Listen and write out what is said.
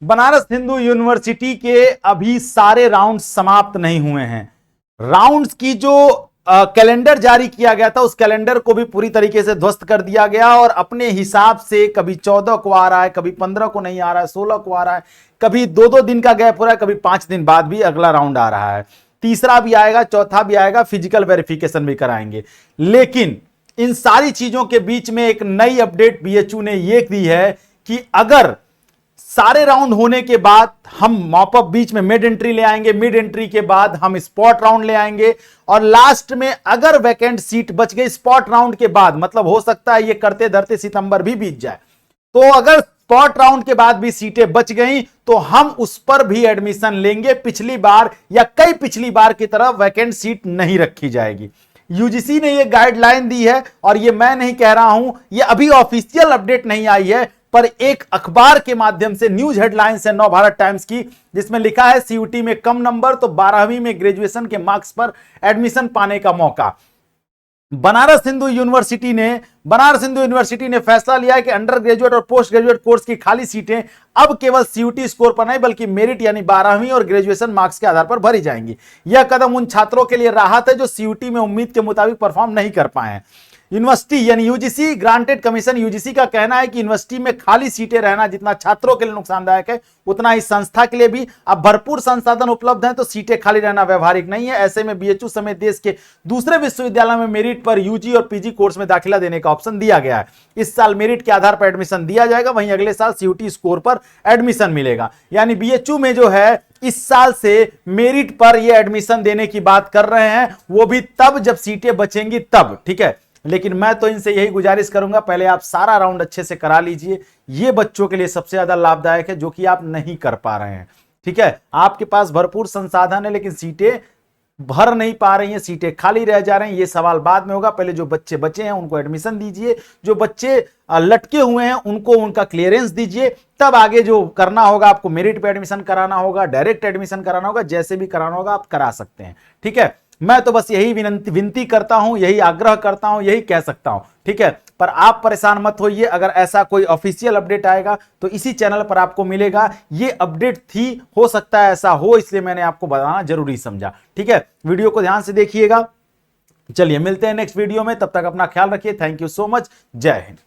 Banaras Hindu university के अभी सारे राउंड समाप्त नहीं हुए हैं। राउंड्स की जो कैलेंडर जारी किया गया था, उस कैलेंडर को भी पूरी तरीके से ध्वस्त कर दिया गया और अपने हिसाब से कभी 14 को आ रहा है, कभी 15 को नहीं आ रहा है, 16 को आ रहा है, कभी 2-2 दिन का गैप हो रहा है, कभी 5 दिन बाद भी अगला राउंड आ रहा है। तीसरा भी आएगा, चौथा भी आएगा, फिजिकल वेरिफिकेशन भी कराएंगे। लेकिन इन सारी चीजों के बीच में एक नई अपडेट बीएचयू ने यह दी है कि अगर सारे राउंड होने के बाद हम मॉपअप बीच में मिड एंट्री ले आएंगे, मिड एंट्री के बाद हम स्पॉट राउंड ले आएंगे और लास्ट में अगर वैकेंट सीट बच गई स्पॉट राउंड के बाद, मतलब हो सकता है ये करते धरते सितंबर भी बीत जाए, तो अगर स्पॉट राउंड के बाद भी सीटें बच गई तो हम उस पर भी एडमिशन लेंगे। पिछली बार या कई पिछली बार की तरह वैकेंट सीट नहीं रखी जाएगी। यूजीसी ने यह गाइडलाइन दी है और यह मैं नहीं कह रहा हूं, यह अभी ऑफिशियल अपडेट नहीं आई है, पर एक अखबार के माध्यम से न्यूज हेडलाइंस है नवभारत टाइम्स की, जिसमें लिखा है सीयूटी में कम नंबर तो 12वीं में ग्रेजुएशन के मार्क्स पर एडमिशन पाने का मौका। बनारस हिंदू यूनिवर्सिटी ने फैसला लिया है कि अंडर ग्रेजुएट और पोस्ट ग्रेजुएट कोर्स की खाली सीटें अब केवल सीयूटी स्कोर पर नहीं बल्कि मेरिट यानी 12वीं और ग्रेजुएशन मार्क्स के आधार पर भरी जाएंगी। यह कदम उन छात्रों के लिए राहत है जो सीयूटी में उम्मीद के मुताबिक परफॉर्म नहीं कर पाए हैं। यूनिवर्सिटी यानी यूजीसी ग्रांटेड कमीशन यूजीसी का कहना है कि यूनिवर्सिटी में खाली सीटें रहना जितना छात्रों के लिए नुकसानदायक है उतना ही संस्था के लिए भी। अब भरपूर संसाधन उपलब्ध हैं तो सीटें खाली रहना व्यवहारिक नहीं है। ऐसे में बीएचयू समेत देश के दूसरे विश्वविद्यालयों में मेरिट पर यूजी और पीजी कोर्स में दाखिला देने का ऑप्शन दिया गया है। इस साल मेरिट के आधार पर एडमिशन दिया जाएगा, वहीं अगले साल सीयूटी स्कोर पर एडमिशन मिलेगा। यानी बीएचयू में जो है इस साल से मेरिट पर यह एडमिशन देने की बात कर रहे हैं, वो भी तब जब सीटें बचेंगी तब, ठीक है। लेकिन मैं तो इनसे यही गुजारिश करूंगा, पहले आप सारा राउंड अच्छे से करा लीजिए। ये बच्चों के लिए सबसे ज्यादा लाभदायक है जो कि आप नहीं कर पा रहे हैं, ठीक है। आपके पास भरपूर संसाधन है लेकिन सीटें भर नहीं पा रही हैं, सीटें खाली रह जा रही हैं। ये सवाल बाद में होगा, पहले जो बच्चे बचे हैं उनको एडमिशन दीजिए, जो बच्चे लटके हुए हैं उनको उनका क्लियरेंस दीजिए, तब आगे जो करना होगा आपको मेरिट पे एडमिशन कराना होगा, डायरेक्ट एडमिशन कराना होगा, जैसे भी कराना होगा आप करा सकते हैं, ठीक है। मैं तो बस यही विनती करता हूं, यही आग्रह करता हूं, यही कह सकता हूं, ठीक है। पर आप परेशान मत होइए, अगर ऐसा कोई ऑफिशियल अपडेट आएगा तो इसी चैनल पर आपको मिलेगा। ये अपडेट थी, हो सकता है ऐसा हो, इसलिए मैंने आपको बताना जरूरी समझा, ठीक है। वीडियो को ध्यान से देखिएगा। चलिए मिलते हैं नेक्स्ट वीडियो में, तब तक अपना ख्याल रखिए। Thank you so much. जय हिंद।